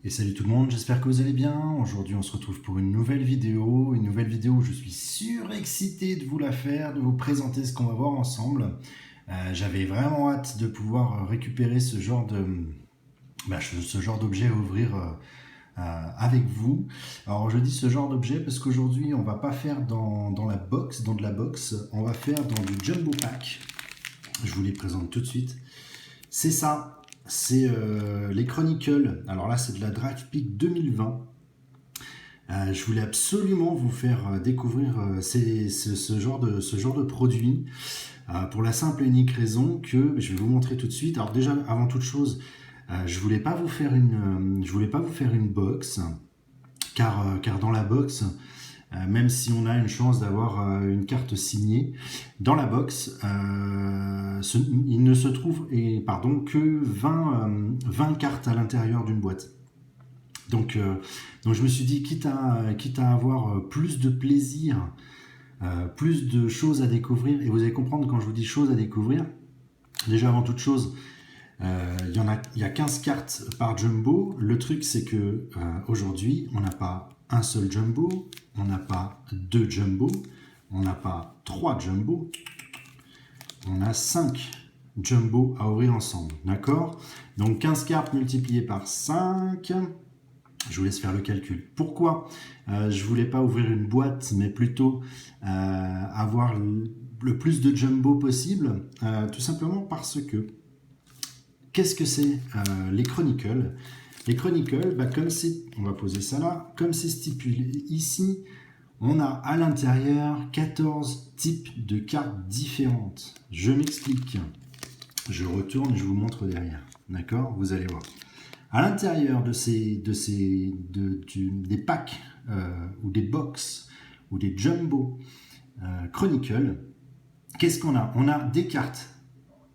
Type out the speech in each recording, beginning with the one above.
Et salut tout le monde, j'espère que vous allez bien. Aujourd'hui on se retrouve pour une nouvelle vidéo où je suis surexcité de vous la faire, de vous présenter ce qu'on va voir ensemble. J'avais vraiment hâte de pouvoir récupérer ce genre d'objet à ouvrir avec vous. Alors je dis ce genre d'objet parce qu'aujourd'hui on va pas faire dans de la box, on va faire dans du jumbo pack. Je vous les présente tout de suite. C'est ça, c'est les Chronicles. Alors là, c'est de la Drive Peak 2020. Je voulais absolument vous faire découvrir ce genre de produit pour la simple et unique raison que je vais vous montrer tout de suite. Alors déjà, avant toute chose, je voulais pas vous faire une box, car dans la box, même si on a une chance d'avoir une carte signée, dans la box, il ne se trouve que 20 cartes à l'intérieur d'une boîte. Donc je me suis dit, quitte à avoir plus de plaisir, plus de choses à découvrir, et vous allez comprendre quand je vous dis choses à découvrir, déjà avant toute chose, il y a 15 cartes par jumbo. Le truc, c'est que aujourd'hui, on n'a pas un seul jumbo, on n'a pas deux jumbo, on n'a pas trois jumbo, on a 5 jumbo à ouvrir ensemble. D'accord? Donc 15 cartes multipliées par 5. Je vous laisse faire le calcul. Pourquoi je voulais pas ouvrir une boîte, mais plutôt avoir le plus de jumbo possible? Tout simplement parce que qu'est-ce que c'est les Chronicles? Les Chronicles, on va poser ça là, comme c'est stipulé ici, on a à l'intérieur 14 types de cartes différentes. Je m'explique. Je retourne et je vous montre derrière. D'accord? Vous allez voir. À l'intérieur des packs ou des box ou des jumbo Chronicles, qu'est-ce qu'on a? On a des cartes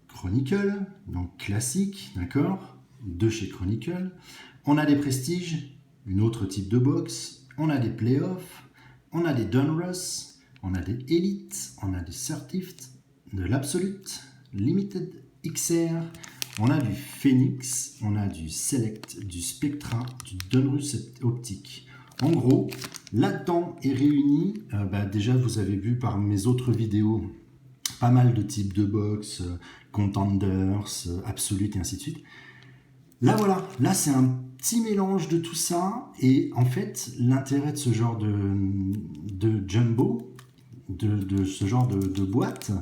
Chronicle, donc classique, d'accord, de chez Chronicle. On a des prestiges, une autre type de box. On a des playoffs, on a des Donruss, on a des Elite, on a des Certified, de l'Absolute, Limited XR, on a du Phoenix, on a du Select, du Spectra, du Donruss optique. En gros, là-dedans est réuni, déjà vous avez vu par mes autres vidéos, pas mal de types de box, Contenders, Absolute et ainsi de suite. Là voilà, là c'est un petit mélange de tout ça, et en fait l'intérêt de ce genre de jumbo, de ce genre de boîte,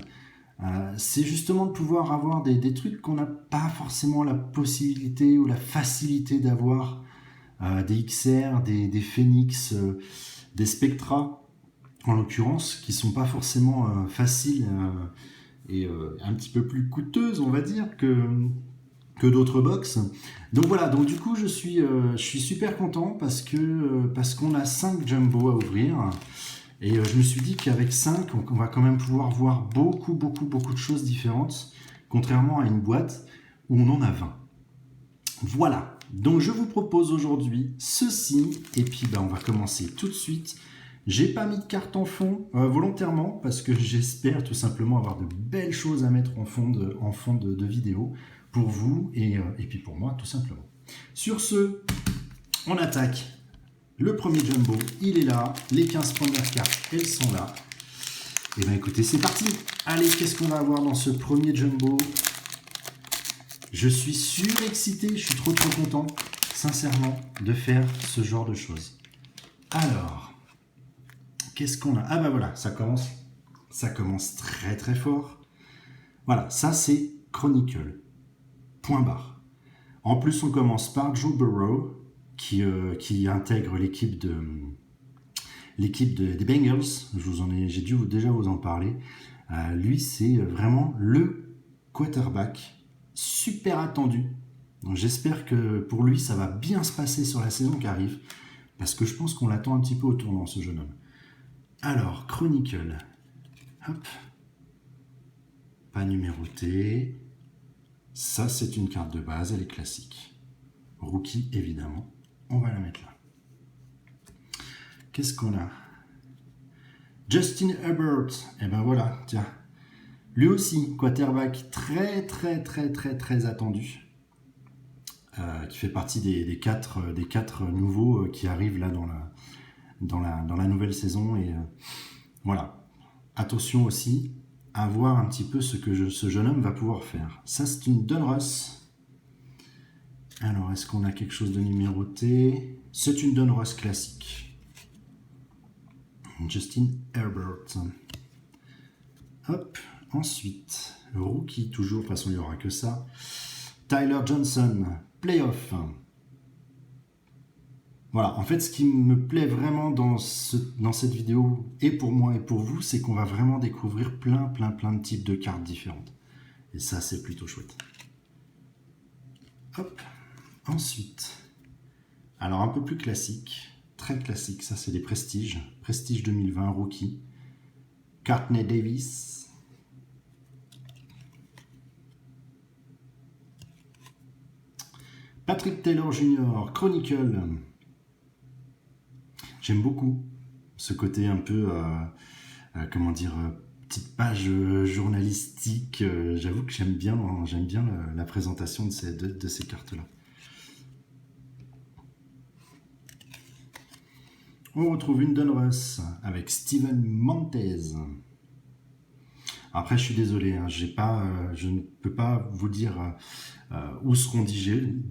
c'est justement de pouvoir avoir des trucs qu'on n'a pas forcément la possibilité ou la facilité d'avoir, des XR, des Phoenix, des Spectra en l'occurrence, qui sont pas forcément faciles et un petit peu plus coûteuses, on va dire, que d'autres box. Donc voilà, donc du coup je suis super content parce qu'on a 5 jumbo à ouvrir. Et je me suis dit qu'avec 5, on va quand même pouvoir voir beaucoup de choses différentes, contrairement à une boîte où on en a 20. Voilà, donc je vous propose aujourd'hui ceci, et puis on va commencer tout de suite. J'ai pas mis de carte en fond volontairement parce que j'espère tout simplement avoir de belles choses à mettre en fond de vidéo pour vous et puis pour moi tout simplement. Sur ce, on attaque. Le premier jumbo, il est là. Les 15 premières cartes, elles sont là. Et bien écoutez, c'est parti. Allez, qu'est-ce qu'on va avoir dans ce premier jumbo? Je suis surexcité, je suis trop content, sincèrement, de faire ce genre de choses. Alors, qu'est-ce qu'on a? Ah bah voilà, ça commence très fort. Voilà, ça c'est Chronicle. Point barre. En plus, on commence par Joe Burrow, qui intègre l'équipe des Bengals. J'ai dû déjà vous en parler. Lui, c'est vraiment le quarterback super attendu. Donc, j'espère que pour lui, ça va bien se passer sur la saison qui arrive, parce que je pense qu'on l'attend un petit peu au tournant, ce jeune homme. Alors, Chronicle. Hop. Pas numéroté. Ça, c'est une carte de base, elle est classique. Rookie, évidemment. On va la mettre là. Qu'est-ce qu'on a? Justin Herbert. Et ben voilà, tiens. Lui aussi, quarterback très attendu. qui fait partie des quatre nouveaux qui arrivent là dans la nouvelle saison. Et voilà. Attention aussi à voir un petit peu ce que ce jeune homme va pouvoir faire. Ça, c'est une Donruss. Alors, est-ce qu'on a quelque chose de numéroté? C'est une Donruss classique. Justin Herbert. Hop. Ensuite, rookie toujours, de toute façon il n'y aura que ça. Tyler Johnson, playoff. Voilà, en fait ce qui me plaît vraiment dans cette vidéo, et pour moi et pour vous, c'est qu'on va vraiment découvrir plein de types de cartes différentes. Et ça c'est plutôt chouette. Hop, ensuite, alors un peu plus classique, très classique, ça c'est des Prestiges. Prestige 2020, rookie. Courtney Davis. Patrick Taylor Jr., Chronicle. J'aime beaucoup ce côté un peu, comment dire, petite page journalistique. J'avoue que j'aime bien la présentation de ces cartes-là. On retrouve une Donruss avec Steven Montez. Après, je suis désolé, hein, je ne peux pas vous dire où seront dirigés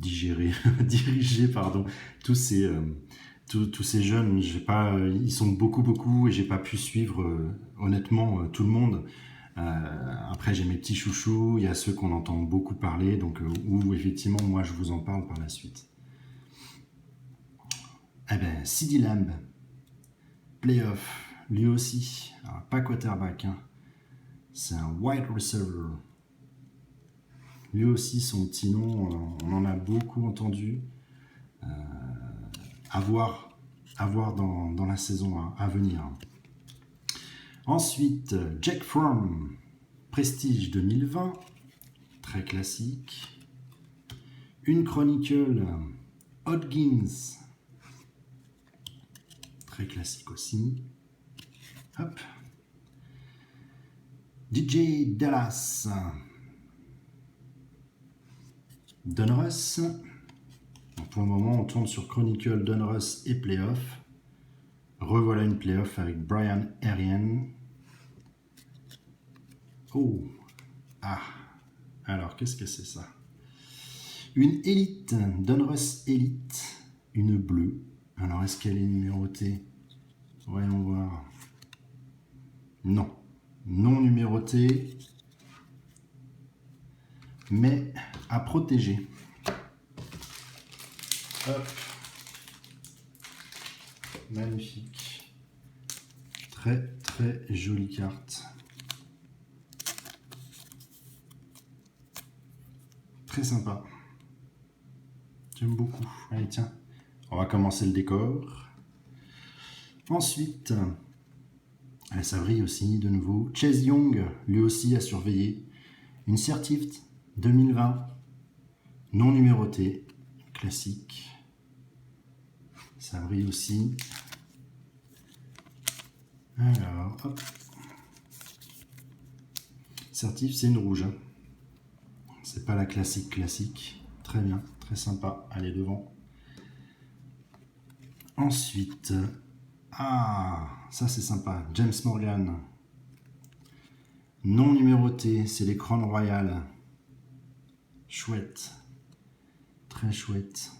tous ces jeunes. Ils sont beaucoup et j'ai pas pu suivre honnêtement tout le monde. Après, j'ai mes petits chouchous, il y a ceux qu'on entend beaucoup parler, donc où effectivement moi je vous en parle par la suite. Eh ben, CeeDee Lamb, playoff, lui aussi, alors, pas quarterback, hein. C'est un wide receiver. Lui aussi, son petit nom, on en a beaucoup entendu. À voir dans la saison à venir. Ensuite, Jake Fromm, Prestige 2020, très classique. Une Chronicle, Hodgins, très classique aussi. Hop. DJ Dallas, Donruss. Pour le moment, on tourne sur Chronicle, Donruss et Playoff. Revoilà une Playoff avec Brian Arian. Oh, ah, alors qu'est-ce que c'est ça? Une Elite, Donruss Elite, une bleue. Alors est-ce qu'elle est numérotée? Voyons voir. Non. Non numéroté, mais à protéger. Hop. Magnifique. Très jolie carte. Très sympa. J'aime beaucoup. Allez, tiens. On va commencer le décor. Ensuite... ça brille aussi, de nouveau. Chase Young, lui aussi à surveiller. Une Certified 2020, non numérotée, classique. Ça brille aussi. Alors, hop. Certif, c'est une rouge. Hein. C'est pas la classique. Très bien, très sympa. Allez, devant. Ensuite... Ah, ça c'est sympa. James Morgan. Non numéroté, c'est les Crown Royal. Chouette. Très chouette.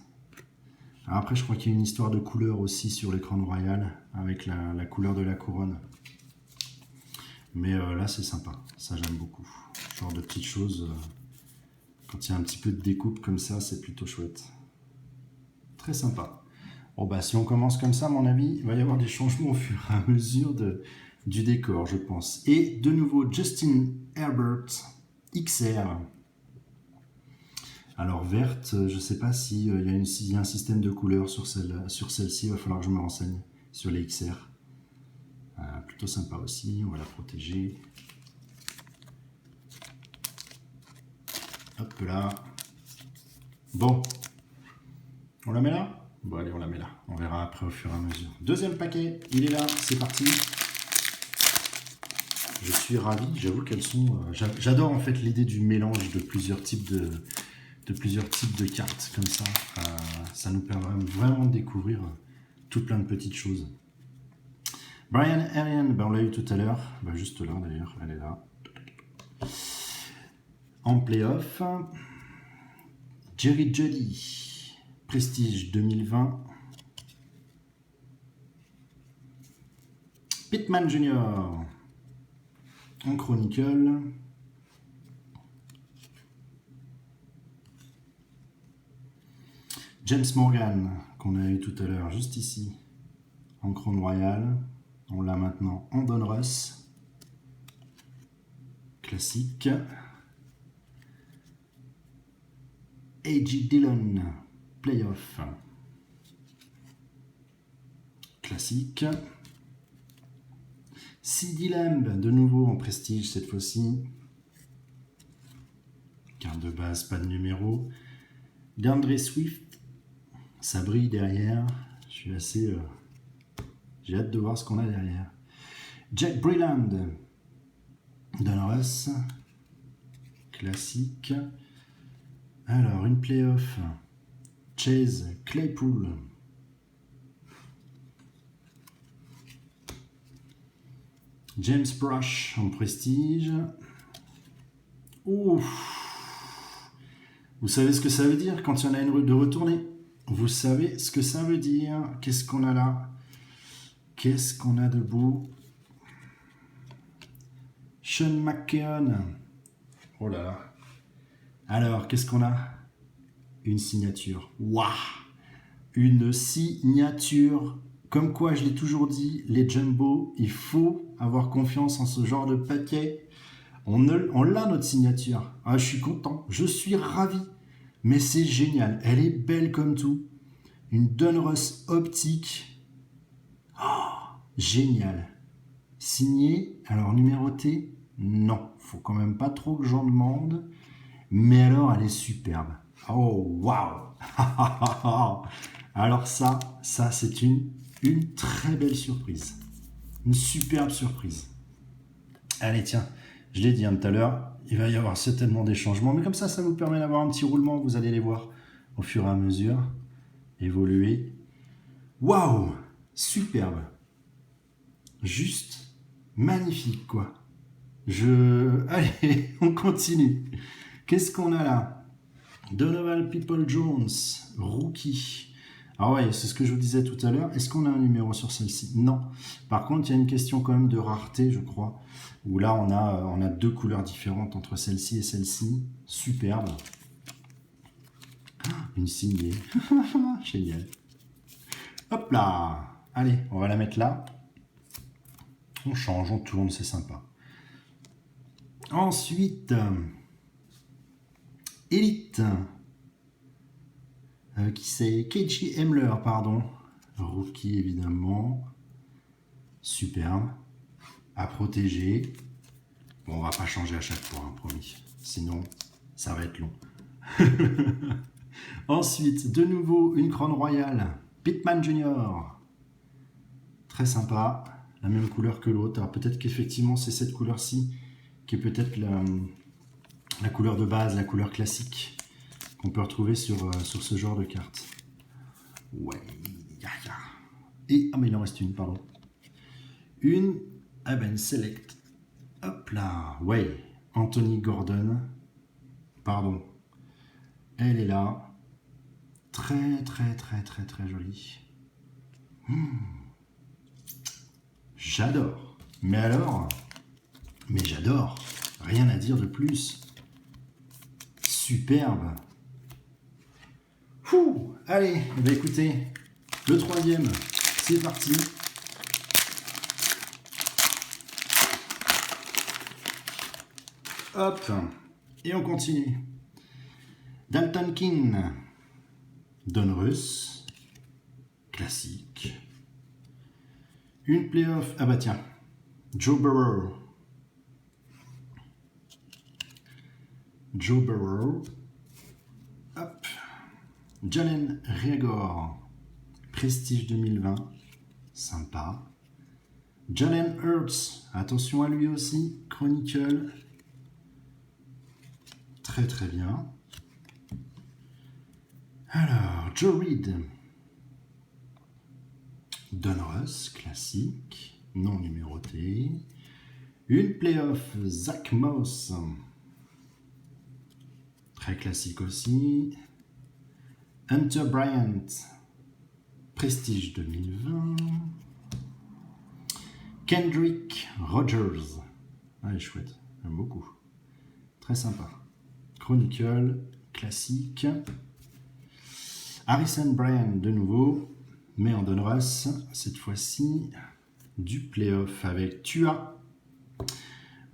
Alors après, je crois qu'il y a une histoire de couleur aussi sur les Crown Royal, avec la couleur de la couronne. Mais là, c'est sympa. Ça, j'aime beaucoup. Genre de petites choses. Quand il y a un petit peu de découpe comme ça, c'est plutôt chouette. Très sympa. Bon bah si on commence comme ça, à mon avis, il va y avoir des changements au fur et à mesure du décor, je pense. Et de nouveau, Justin Herbert, XR. Alors verte, je ne sais pas s'il y a un système de couleurs sur celle-ci, il va falloir que je me renseigne sur les XR. Plutôt sympa aussi, on va la protéger. Hop là. Bon, on la met là ? Bon allez, on la met là. On verra après au fur et à mesure. Deuxième paquet, il est là, c'est parti. Je suis ravi, j'avoue qu'elles sont... J'adore en fait l'idée du mélange de plusieurs types de de plusieurs types de cartes. Comme ça, ça nous permet vraiment de découvrir tout plein de petites choses. Brian Arian, on l'a eu tout à l'heure. Juste là d'ailleurs, elle est là. En playoff, Jerry Jeudy, Prestige 2020. Pittman Jr. en Chronicle. James Morgan, qu'on a eu tout à l'heure, juste ici, en Crown Royal. On l'a maintenant en Donruss. Classique. A.J. Dillon, Playoff. Classique. CeeDee Lamb, de nouveau en Prestige cette fois-ci. Carte de base, pas de numéro. DeAndre Swift, ça brille derrière. Je suis assez... j'ai hâte de voir ce qu'on a derrière. Jack Breland, Donruss. Classique. Alors, une playoff. Chase Claypool. James Brush en Prestige. Ouf. Vous savez ce que ça veut dire quand il y en a une de retournée? Vous savez ce que ça veut dire? Qu'est-ce qu'on a là? Qu'est-ce qu'on a de beau? Sean McKeon. Oh là là. Alors, qu'est-ce qu'on a? Une signature. Waouh! Une signature. Comme quoi, je l'ai toujours dit, les jumbo, il faut avoir confiance en ce genre de paquet. On l'a, notre signature. Ah, je suis content. Je suis ravi. Mais c'est génial. Elle est belle comme tout. Une Donruss optique. Oh, génial. Signé. Alors, numéroté? Non. Faut quand même pas trop que j'en demande. Mais alors, elle est superbe. Oh, waouh! Alors ça c'est une très belle surprise. Une superbe surprise. Allez, tiens, je l'ai dit tout à l'heure, il va y avoir certainement des changements, mais comme ça vous permet d'avoir un petit roulement, vous allez les voir au fur et à mesure évoluer. Waouh! Superbe. Juste magnifique, quoi. Allez, on continue. Qu'est-ce qu'on a là? Donovan Peoples-Jones, rookie. Ah ouais, c'est ce que je vous disais tout à l'heure. Est-ce qu'on a un numéro sur celle-ci? Non. Par contre, il y a une question quand même de rareté, je crois. Où là, on a deux couleurs différentes entre celle-ci et celle-ci. Superbe. Une signée. Génial. Hop là. Allez, on va la mettre là. On change, on tourne, c'est sympa. Ensuite, Elite. Qui c'est? KJ Hamler, pardon. Rookie, évidemment. Superbe. À protéger. Bon, on va pas changer à chaque fois, hein, promis. Sinon, ça va être long. Ensuite, de nouveau, une Crown Royale. Pittman Jr. Très sympa. La même couleur que l'autre. Alors peut-être qu'effectivement, c'est cette couleur-ci qui est peut-être la couleur de base, la couleur classique qu'on peut retrouver sur ce genre de carte. Ouais. Et, mais il en reste une, pardon. Une Select. Hop là. Ouais. Anthony Gordon. Pardon. Elle est là. Très, très, très, très, très jolie. J'adore. Mais alors, mais j'adore. Rien à dire de plus. Superbe. Fou. Allez, écoutez, le troisième, c'est parti. Hop, et on continue. Dalton King, Donruss, classique. Une playoff, ah bah tiens, Joe Burrow. Hop. Jalen Reagor, Prestige 2020, sympa. Jalen Hurts, attention à lui aussi, Chronicle, très très bien. Alors, Joe Reed. Donruss, classique, non numéroté. Une playoff, Zach Moss. Très classique aussi. Hunter Bryant, Prestige 2020. Kendrick Rogers. Ah, elle est chouette, j'aime beaucoup. Très sympa. Chronicle, classique. Harrison Bryant de nouveau, mais en Donruss, cette fois-ci du playoff avec Tua.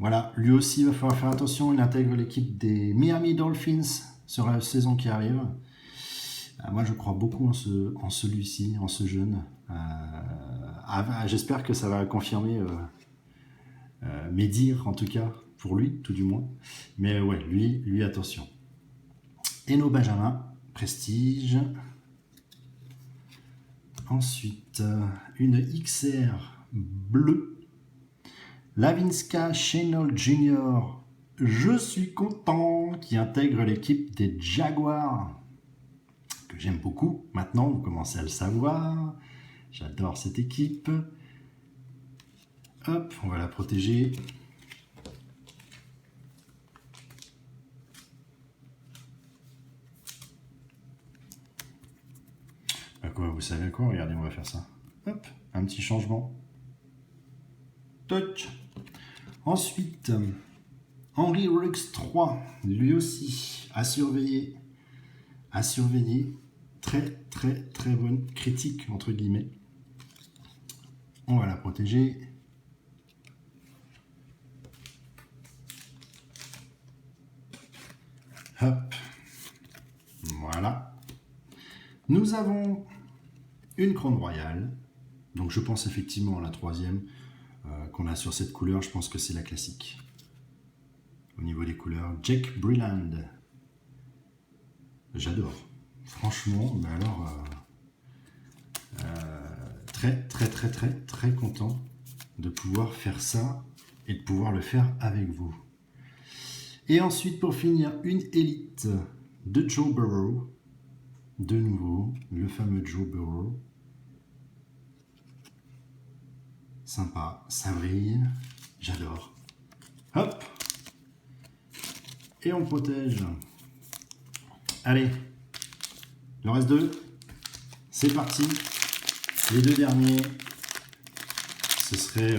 Voilà, lui aussi il va falloir faire attention, il intègre l'équipe des Miami Dolphins sur la saison qui arrive. Moi je crois beaucoup en celui-ci, en ce jeune. J'espère que ça va confirmer mes dires en tout cas, pour lui tout du moins. Mais ouais, lui attention. Eno Benjamin, Prestige. Ensuite, une XR bleue. Laviska Shenault Jr. Je suis content, qui intègre l'équipe des Jaguars, que j'aime beaucoup. Maintenant, vous commencez à le savoir. J'adore cette équipe. Hop, on va la protéger. Quoi, vous savez quoi? Regardez, on va faire ça. Hop, un petit changement. Touch. Ensuite, Henry Ruggs 3, lui aussi, à surveiller. À surveiller. Très, très, très bonne critique, entre guillemets. On va la protéger. Hop. Voilà. Nous avons une Crown Royale. Donc je pense effectivement à la troisième qu'on a sur cette couleur. Je pense que c'est la classique. Au niveau des couleurs, Jake Breland. J'adore. Franchement, mais alors très très très très très content de pouvoir faire ça et de pouvoir le faire avec vous. Et ensuite pour finir, une élite de Joe Burrow. De nouveau, le fameux Joe Burrow. Sympa, ça brille, j'adore. Hop. Et on protège. Allez, il en reste deux. C'est parti. Les deux derniers. Ce serait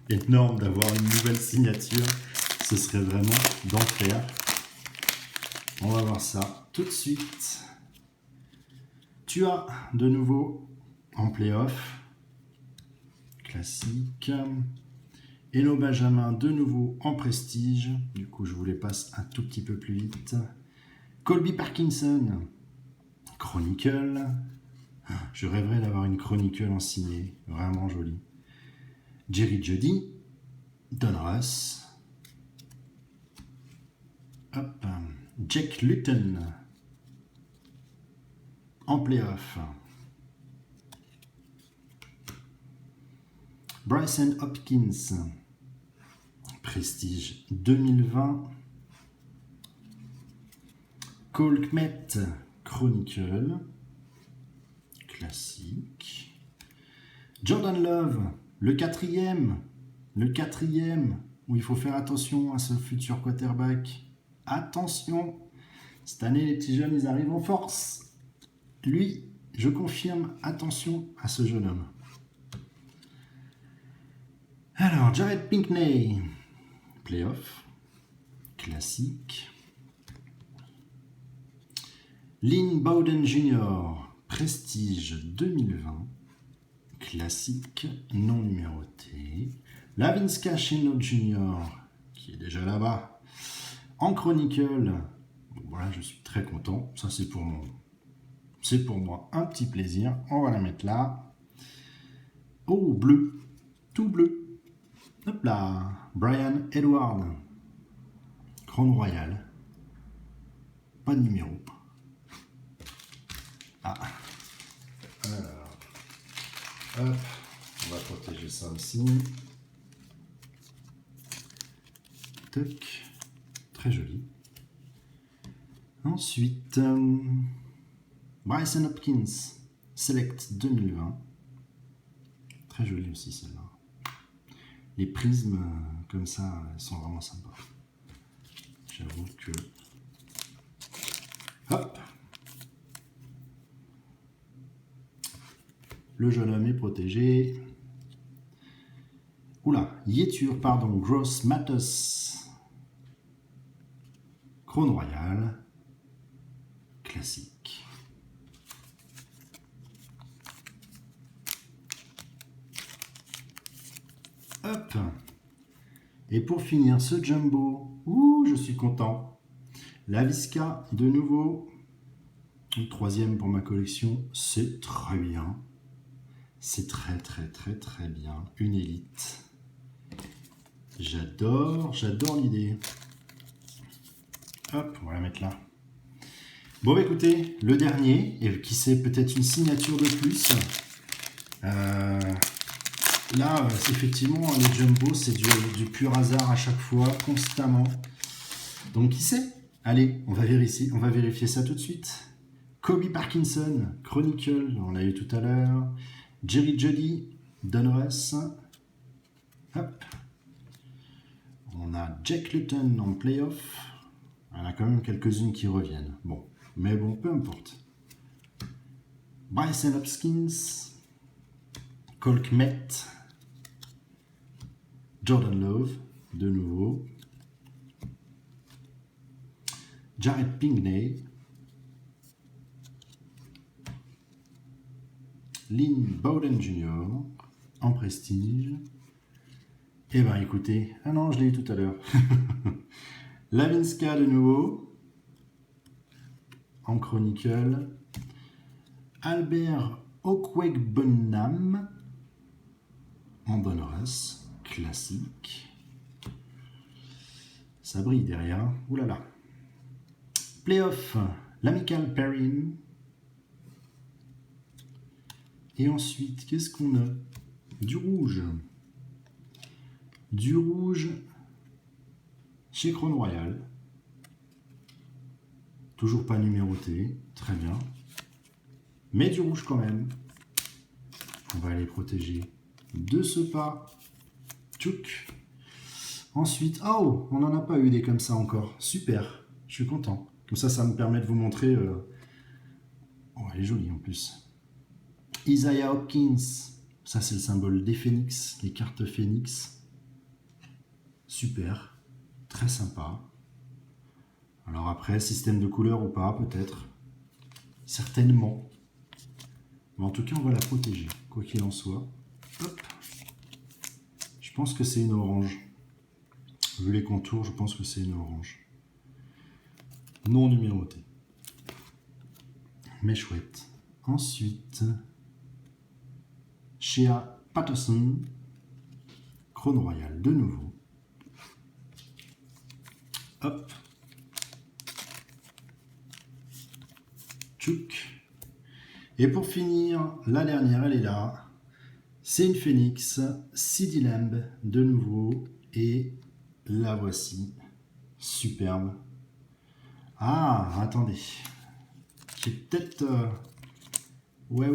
énorme d'avoir une nouvelle signature. Ce serait vraiment d'enfer. On va voir ça tout de suite. Tu as de nouveau en playoff. Classique. Eno Benjamin de nouveau en prestige. Du coup, je vous les passe un tout petit peu plus vite. Colby Parkinson. Chronicle. Je rêverais d'avoir une Chronicle en signé. Vraiment jolie. Jerry Jeudy. Donruss. Hop. Jake Luton. En playoff. Bryson Hopkins. Prestige 2020. Cole Kmet. Chronicle. Classique. Jordan Love. Le quatrième où il faut faire attention à ce futur quarterback. Attention. Cette année, les petits jeunes, ils arrivent en force. Lui, je confirme, attention à ce jeune homme. Alors, Jared Pinkney, playoff, classique. Lynn Bowden Jr., prestige 2020, classique, non numéroté. Laviska Shenault Jr., qui est déjà là-bas, en chronicle. Voilà, je suis très content. Ça, c'est pour moi un petit plaisir. On va la mettre là. Oh, bleu. Tout bleu. Hop là. Brian Edward. Crown Royale. Pas de numéro. Ah. Alors. Hop. On va protéger ça aussi. Toc. Très joli. Ensuite... Bryson Hopkins, Select 2020. Très jolie aussi celle-là. Les prismes comme ça sont vraiment sympas. J'avoue que... Hop! Le jeune homme est protégé. Oula, Yetur, pardon, Gross Matos. Crône Royale. Classique. Hop. Et pour finir ce jumbo, je suis content. La Visca, de nouveau. Le troisième pour ma collection, c'est très bien. C'est très bien. Une élite. J'adore l'idée. Hop, on va la mettre là. Bon, bah, écoutez, le dernier, et qui c'est peut-être une signature de plus. Là, c'est effectivement, les jumbo, c'est du pur hasard à chaque fois, constamment. Donc, qui sait? Allez, on va vérifier ça tout de suite. Kobe Parkinson, Chronicle, on l'a eu tout à l'heure. Jerry Jeudy, Donruss. Hop. On a Jack Luton en playoff. Il y en a quand même quelques-unes qui reviennent. Bon, mais bon, peu importe. Bryson Hopkins, Cole Kmet, Jordan Love, de nouveau. Jared Pinkney, Lynn Bowden Jr. en prestige. Eh ben écoutez, ah non, je l'ai eu tout à l'heure. Lavinska de nouveau en Chronicle. Albert Okwegbenam en Donruss, classique. Ça brille derrière. Ouh là là. Playoff, l'Amical Perrin. Et ensuite, qu'est-ce qu'on a? Du rouge. Du rouge chez Crone Royal. Toujours pas numéroté. Très bien. Mais du rouge quand même. On va les protéger de ce pas. Tchouk. Ensuite, oh, on n'en a pas eu des comme ça encore. Super, je suis content. Comme ça me permet de vous montrer. Oh, elle est jolie en plus. Isaiah Hopkins, ça c'est le symbole des phénix, les cartes phénix. Super, très sympa. Alors après, système de couleur ou pas, peut-être. Certainement. Mais en tout cas, on va la protéger, quoi qu'il en soit. Hop. Je pense que c'est une orange. Vu les contours, je pense que c'est une orange. Non numérotée. Mais chouette. Ensuite, Shea Patterson, Crone Royal de nouveau. Hop. Tchouk. Et pour finir, la dernière, elle est là. C'est une phénix, CD Lamb de nouveau. Et la voici. Superbe. Ah, attendez. J'ai peut-être... Ouais.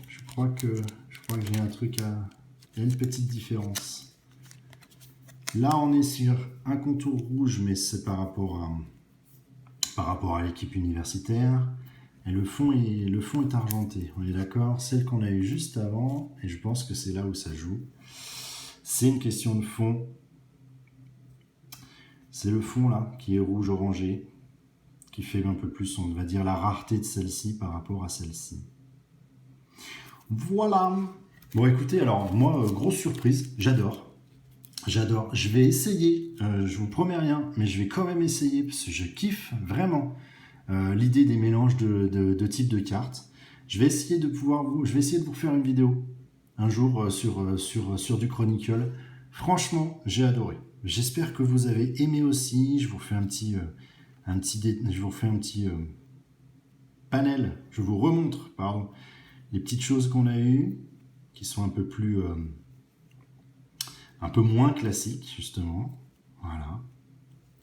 Je crois que j'ai un truc à... Il y a une petite différence. Là, on est sur un contour rouge, mais c'est par rapport à l'équipe universitaire. Et le fond est argenté. On est d'accord? Celle qu'on a eue juste avant, et je pense que c'est là où ça joue. C'est une question de fond. C'est le fond là, qui est rouge-orangé, qui fait un peu plus, on va dire, la rareté de celle-ci par rapport à celle-ci. Voilà. Bon, écoutez, alors moi, grosse surprise, j'adore. Je vais essayer, je vous promets rien, mais je vais quand même essayer, parce que je kiffe vraiment l'idée des mélanges de types de cartes. Je vais essayer de vous faire une vidéo un jour sur du Chronicle. Franchement, j'ai adoré. J'espère que vous avez aimé aussi. Je vous fais un petit panel. Je vous remontre, pardon, les petites choses qu'on a eues, qui sont un peu moins classiques, justement. Voilà.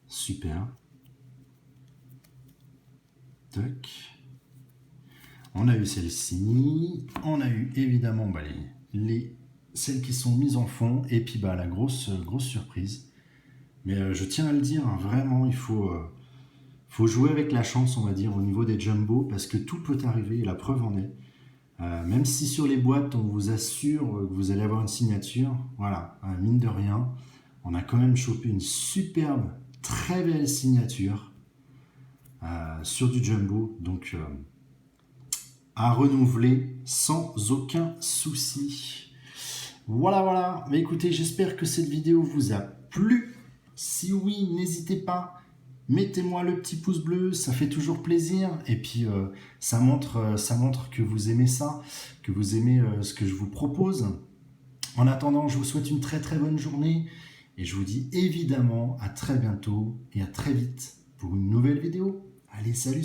Super. Tac. On a eu celle-ci, on a eu évidemment celles qui sont mises en fond, et puis la grosse surprise. Mais je tiens à le dire, hein, vraiment, il faut jouer avec la chance, on va dire, au niveau des jumbo, parce que tout peut arriver, et la preuve en est. Même si sur les boîtes, on vous assure que vous allez avoir une signature, voilà, mine de rien, on a quand même chopé une superbe, très belle signature sur du jumbo, donc à renouveler sans aucun souci. Voilà. Mais écoutez, j'espère que cette vidéo vous a plu. Si oui, n'hésitez pas, mettez-moi le petit pouce bleu, ça fait toujours plaisir. Et puis, ça montre que vous aimez ça, que vous aimez ce que je vous propose. En attendant, je vous souhaite une très très bonne journée. Et je vous dis évidemment à très bientôt et à très vite pour une nouvelle vidéo. Allez, salut